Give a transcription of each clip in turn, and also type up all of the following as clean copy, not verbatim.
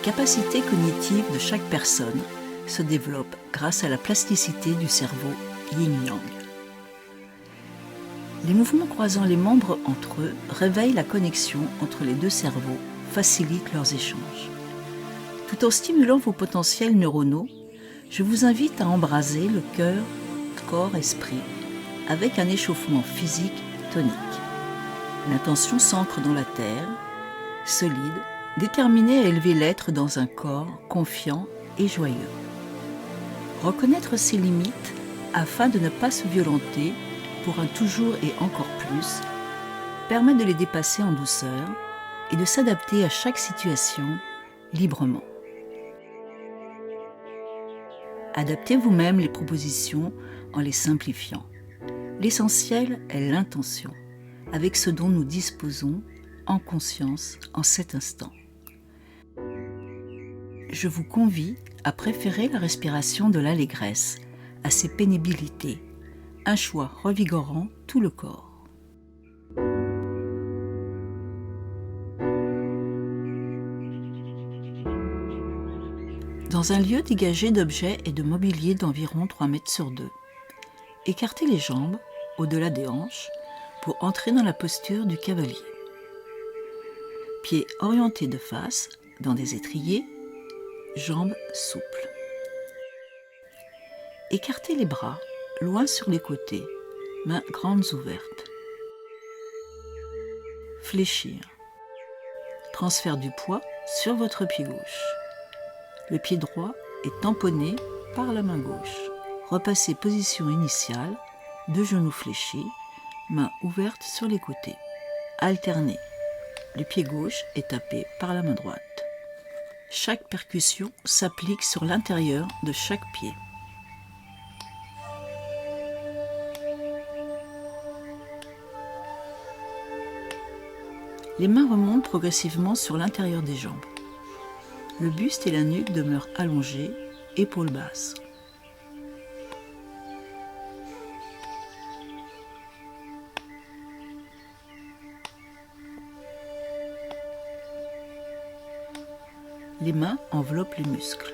capacités cognitives de chaque personne se développent grâce à la plasticité du cerveau yin-yang. Les mouvements croisant les membres entre eux réveillent la connexion entre les deux cerveaux, facilitent leurs échanges. Tout en stimulant vos potentiels neuronaux, je vous invite à embraser le cœur, corps-esprit avec un échauffement physique tonique. L'intention s'ancre dans la terre, solide, déterminée à élever l'être dans un corps confiant et joyeux. Reconnaître ses limites afin de ne pas se violenter pour un toujours et encore plus permet de les dépasser en douceur et de s'adapter à chaque situation librement. Adaptez vous-même les propositions en les simplifiant. L'essentiel est l'intention, avec ce dont nous disposons en conscience en cet instant. Je vous convie à préférer la respiration de l'allégresse à ses pénibilités, un choix revigorant tout le corps. Dans un lieu dégagé d'objets et de mobilier d'environ 3 mètres sur 2, écartez les jambes au-delà des hanches pour entrer dans la posture du cavalier. Pieds orientés de face dans des étriers, jambes souples. Écartez les bras loin sur les côtés, mains grandes ouvertes. Fléchir. Transfert du poids sur votre pied gauche. Le pied droit est tamponné par la main gauche. Repassez position initiale, deux genoux fléchis, mains ouvertes sur les côtés. Alternez. Le pied gauche est tapé par la main droite. Chaque percussion s'applique sur l'intérieur de chaque pied. Les mains remontent progressivement sur l'intérieur des jambes. Le buste et la nuque demeurent allongés, épaules basses. Les mains enveloppent les muscles.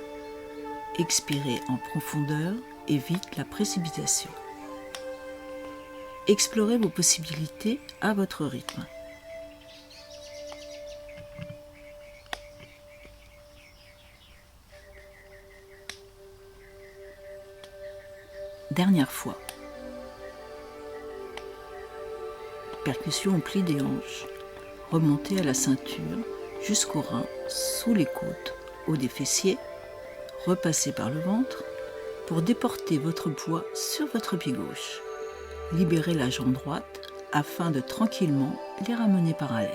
Expirez en profondeur, évite la précipitation. Explorez vos possibilités à votre rythme. Dernière fois. Percussion au pli des hanches. Remontez à la ceinture jusqu'aux reins, sous les côtes, haut des fessiers. Repassez par le ventre pour déporter votre poids sur votre pied gauche. Libérez la jambe droite afin de tranquillement les ramener parallèles.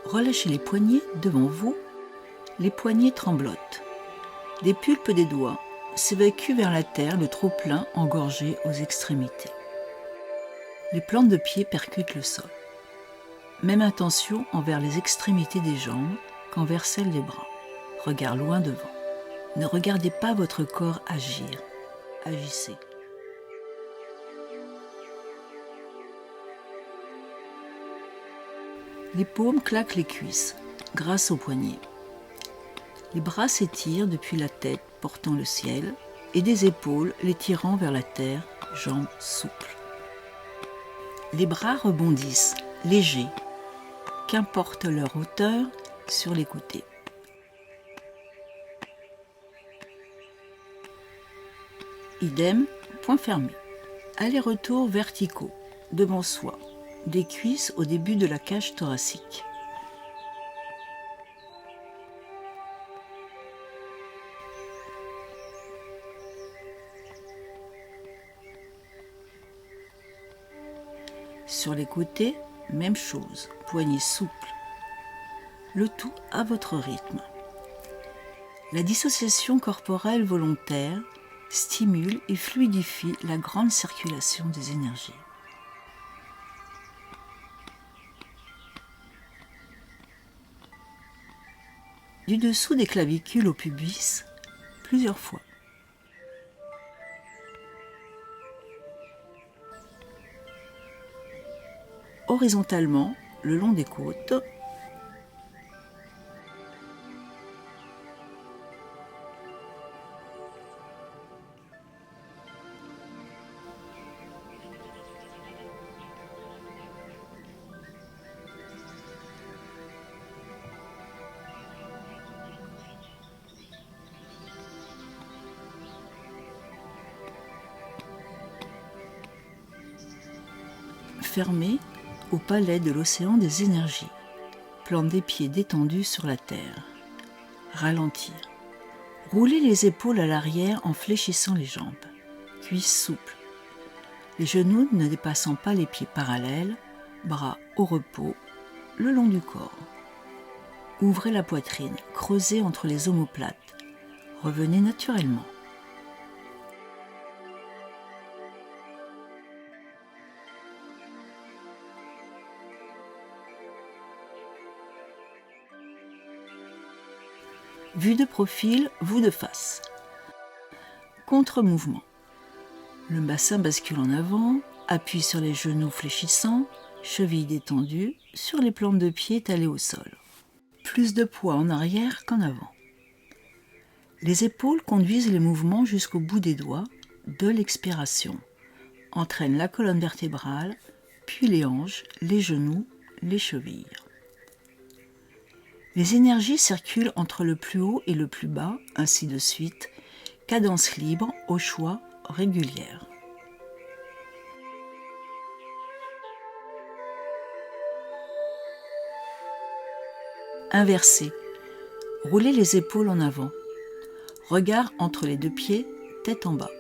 Relâchez les poignets devant vous. Les poignets tremblotent. Des pulpes des doigts s'évacuent vers la terre le trop-plein engorgé aux extrémités. Les plantes de pied percutent le sol. Même intention envers les extrémités des jambes qu'envers celles des bras. Regard loin devant. Ne regardez pas votre corps agir. Agissez. Les paumes claquent les cuisses grâce aux poignets. Les bras s'étirent depuis la tête portant le ciel et des épaules les tirant vers la terre, jambes souples. Les bras rebondissent, légers, qu'importe leur hauteur sur les côtés. Idem, point fermé. Allers-retours verticaux, devant soi, des cuisses au début de la cage thoracique. Sur les côtés, même chose, poignets souples. Le tout à votre rythme. La dissociation corporelle volontaire stimule et fluidifie la grande circulation des énergies. Du dessous des clavicules au pubis, plusieurs fois. Horizontalement, le long des côtes, fermé au palais de l'océan des énergies. Plante des pieds détendus sur la terre. Ralentir. Roulez les épaules à l'arrière en fléchissant les jambes. Cuisses souples. Les genoux ne dépassant pas les pieds parallèles, bras au repos, le long du corps. Ouvrez la poitrine, creusez entre les omoplates. Revenez naturellement. Vue de profil, vous de face. Contre-mouvement. Le bassin bascule en avant, appui sur les genoux fléchissants, chevilles détendues, sur les plantes de pied étalées au sol. Plus de poids en arrière qu'en avant. Les épaules conduisent les mouvements jusqu'au bout des doigts de l'expiration. Entraînent la colonne vertébrale, puis les hanches, les genoux, les chevilles. Les énergies circulent entre le plus haut et le plus bas, ainsi de suite, cadence libre, au choix, régulière. Inversé. Roulez les épaules en avant. Regard entre les deux pieds, tête en bas.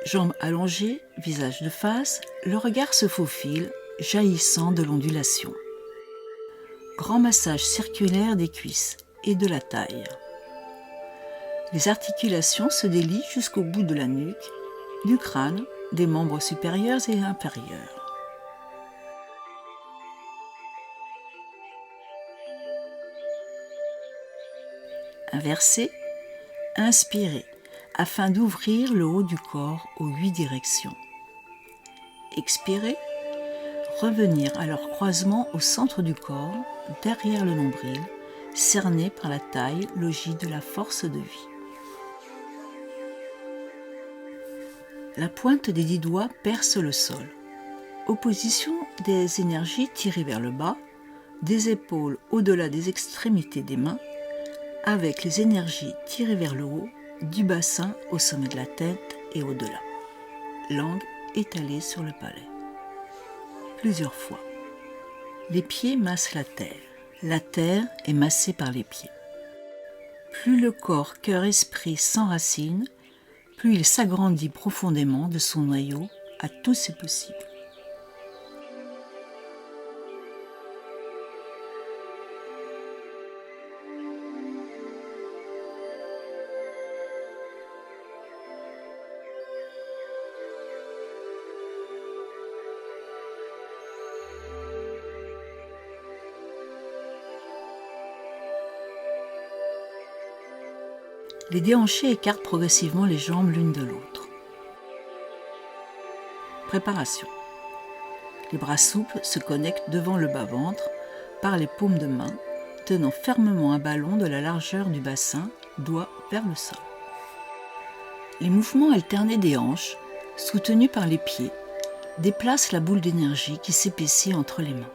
Jambes allongées, visage de face, le regard se faufile, jaillissant de l'ondulation. Grand massage circulaire des cuisses et de la taille. Les articulations se délient jusqu'au bout de la nuque, du crâne, des membres supérieurs et inférieurs. Inversé, inspirez, afin d'ouvrir le haut du corps aux 8 directions. Expirez, revenir à leur croisement au centre du corps, derrière le nombril, cerné par la taille, logis de la force de vie. La pointe des 10 doigts perce le sol. Opposition des énergies tirées vers le bas, des épaules au-delà des extrémités des mains, avec les énergies tirées vers le haut, du bassin au sommet de la tête et au-delà. Langue étalée sur le palais. Plusieurs fois. Les pieds massent la terre. La terre est massée par les pieds. Plus le corps, cœur, esprit s'enracine, plus il s'agrandit profondément de son noyau à tous ses possibles. Les déhanchés écartent progressivement les jambes l'une de l'autre. Préparation. Les bras souples se connectent devant le bas-ventre par les paumes de main, tenant fermement un ballon de la largeur du bassin, doigts vers le sol. Les mouvements alternés des hanches, soutenus par les pieds, déplacent la boule d'énergie qui s'épaissit entre les mains.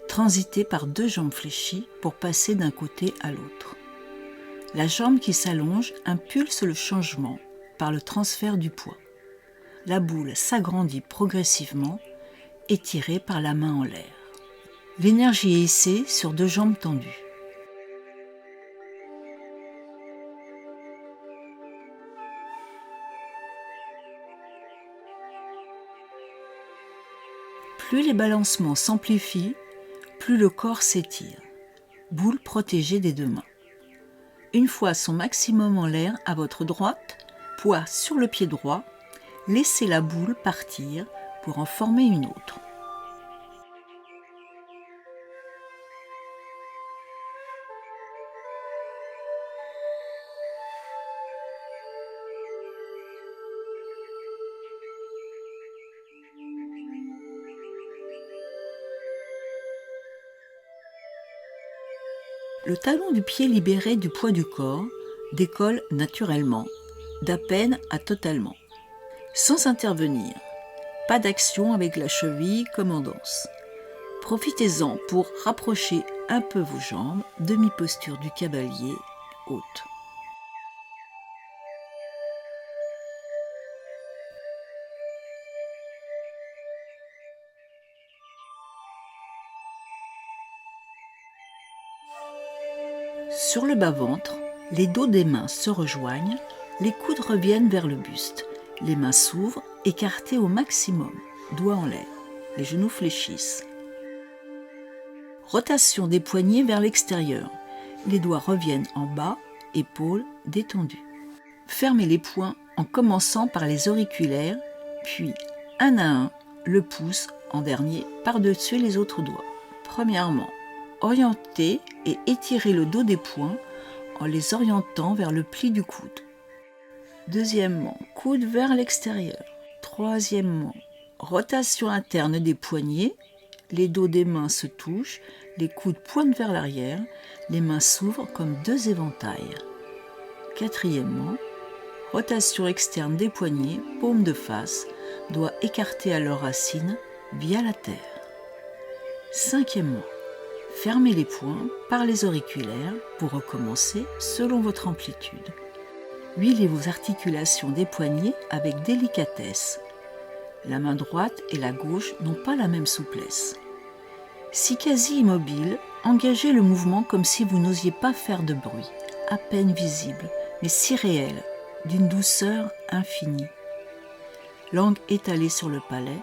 Transitez par 2 jambes fléchies pour passer d'un côté à l'autre. La jambe qui s'allonge impulse le changement par le transfert du poids. La boule s'agrandit progressivement, étirée par la main en l'air. L'énergie est hissée sur 2 jambes tendues. Plus les balancements s'amplifient, plus le corps s'étire. Boule protégée des 2 mains. Une fois son maximum en l'air à votre droite, poids sur le pied droit, laissez la boule partir pour en former une autre. Le talon du pied libéré du poids du corps décolle naturellement, d'à peine à totalement, sans intervenir. Pas d'action avec la cheville comme en danse. Profitez-en pour rapprocher un peu vos jambes, demi-posture du cavalier, haute. Sur le bas-ventre, les dos des mains se rejoignent, les coudes reviennent vers le buste, les mains s'ouvrent, écartées au maximum, doigts en l'air, les genoux fléchissent. Rotation des poignets vers l'extérieur, les doigts reviennent en bas, épaules détendues. Fermez les poings en commençant par les auriculaires, puis un à un, le pouce en dernier par-dessus les autres doigts. Premièrement, orientez et étirez le dos des poings en les orientant vers le pli du coude. Deuxièmement, coude vers l'extérieur. Troisièmement, rotation interne des poignets, les dos des mains se touchent, les coudes pointent vers l'arrière, les mains s'ouvrent comme deux éventails. Quatrièmement, rotation externe des poignets, paume de face, doigts écartés à leurs racines via la terre. Cinquièmement, fermez les poings par les auriculaires pour recommencer selon votre amplitude. Huilez vos articulations des poignets avec délicatesse. La main droite et la gauche n'ont pas la même souplesse. Si quasi immobile, engagez le mouvement comme si vous n'osiez pas faire de bruit, à peine visible, mais si réel, d'une douceur infinie. Langue étalée sur le palais,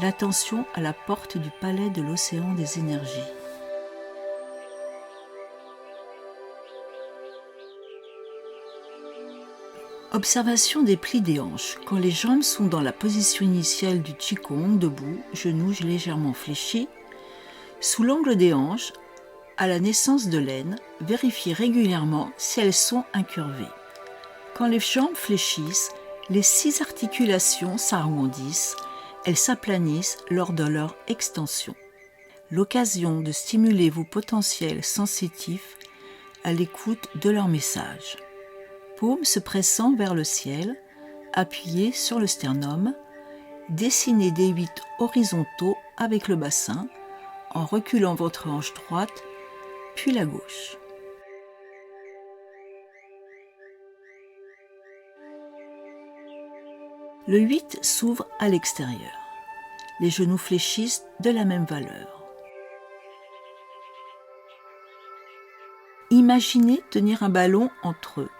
l'attention à la porte du palais de l'océan des énergies. Observation des plis des hanches. Quand les jambes sont dans la position initiale du Qigong, debout, genoux légèrement fléchis, sous l'angle des hanches, à la naissance de l'aine, vérifiez régulièrement si elles sont incurvées. Quand les jambes fléchissent, les 6 articulations s'arrondissent, elles s'aplanissent lors de leur extension. L'occasion de stimuler vos potentiels sensitifs à l'écoute de leur message. Paumes se pressant vers le ciel, appuyez sur le sternum, dessinez des 8 horizontaux avec le bassin, en reculant votre hanche droite, puis la gauche. Le 8 s'ouvre à l'extérieur. Les genoux fléchissent de la même valeur. Imaginez tenir un ballon entre eux,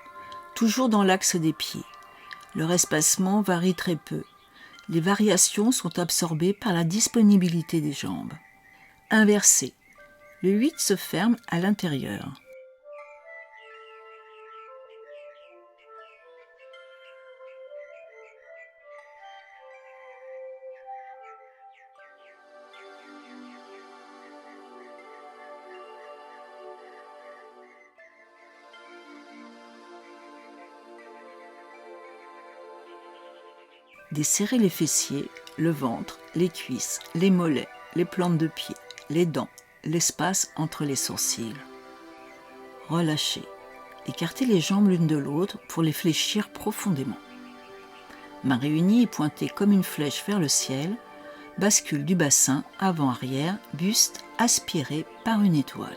toujours dans l'axe des pieds. Leur espacement varie très peu. Les variations sont absorbées par la disponibilité des jambes. Inversé. Le 8 se ferme à l'intérieur. Desserrez les fessiers, le ventre, les cuisses, les mollets, les plantes de pied, les dents, l'espace entre les sourcils. Relâchez. Écartez les jambes l'une de l'autre pour les fléchir profondément. Mains réunies et pointées comme une flèche vers le ciel, bascule du bassin avant-arrière, buste aspiré par une étoile.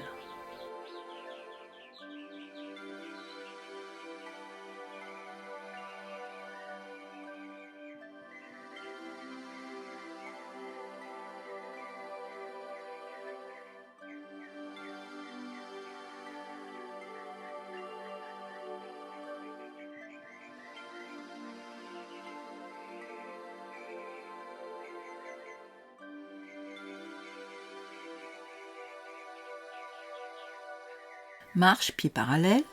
Marche pieds parallèles,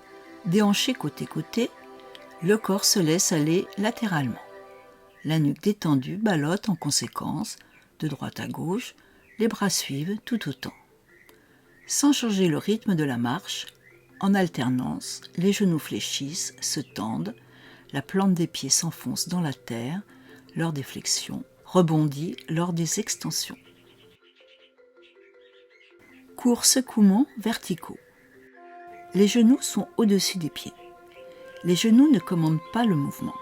déhanchés côté-côté, le corps se laisse aller latéralement. La nuque détendue ballotte en conséquence, de droite à gauche, les bras suivent tout autant. Sans changer le rythme de la marche, en alternance, les genoux fléchissent, se tendent, la plante des pieds s'enfonce dans la terre lors des flexions, rebondit lors des extensions. Courts secouements verticaux. Les genoux sont au-dessus des pieds. Les genoux ne commandent pas le mouvement.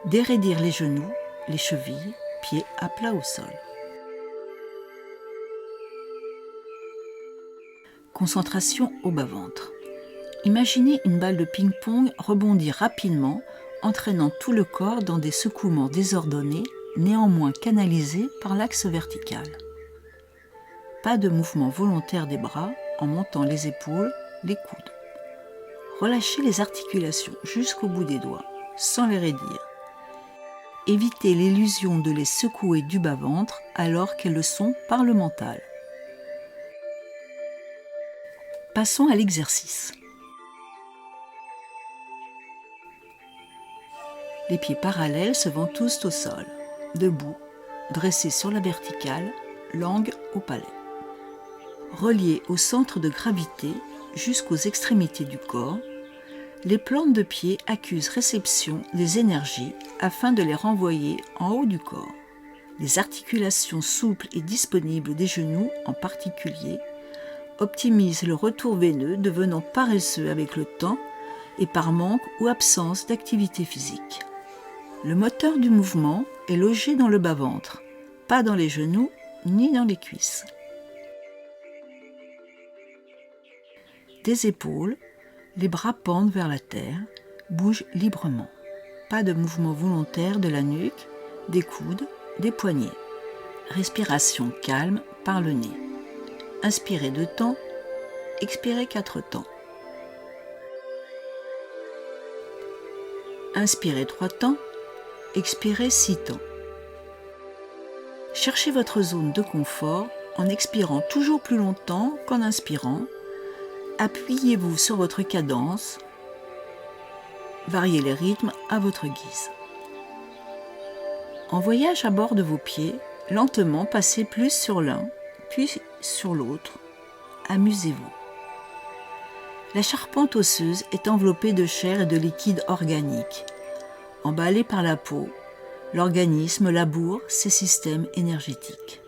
Déraidir les genoux, les chevilles, pieds à plat au sol. Concentration au bas-ventre. Imaginez une balle de ping-pong rebondir rapidement, entraînant tout le corps dans des secouements désordonnés, néanmoins canalisés par l'axe vertical. Pas de mouvement volontaire des bras en montant les épaules, les coudes. Relâchez les articulations jusqu'au bout des doigts, sans les raidir. Évitez l'illusion de les secouer du bas-ventre alors qu'elles le sont par le mental. Passons à l'exercice. Les pieds parallèles se ventoussent au sol, debout, dressés sur la verticale, langue au palais. Reliés au centre de gravité jusqu'aux extrémités du corps, les plantes de pied accusent réception des énergies afin de les renvoyer en haut du corps. Les articulations souples et disponibles des genoux en particulier optimisent le retour veineux devenant paresseux avec le temps et par manque ou absence d'activité physique. Le moteur du mouvement est logé dans le bas-ventre, pas dans les genoux ni dans les cuisses. Des épaules, les bras pendent vers la terre, bougent librement. Pas de mouvement volontaire de la nuque, des coudes, des poignets. Respiration calme par le nez. Inspirez 2 temps, expirez 4 temps. Inspirez 3 temps, expirez 6 temps. Cherchez votre zone de confort en expirant toujours plus longtemps qu'en inspirant. Appuyez-vous sur votre cadence. Variez les rythmes à votre guise. En voyage à bord de vos pieds, lentement passez plus sur l'un, puis sur l'autre. Amusez-vous. La charpente osseuse est enveloppée de chair et de liquide organique. Emballé par la peau, l'organisme laboure ses systèmes énergétiques.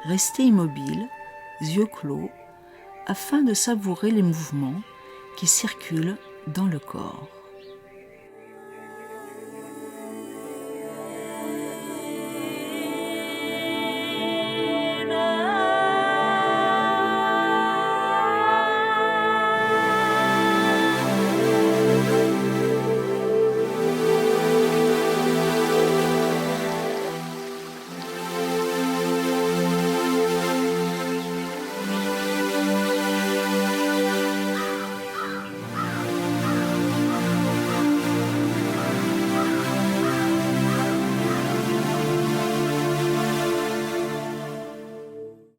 Restez immobile, yeux clos, afin de savourer les mouvements qui circulent dans le corps.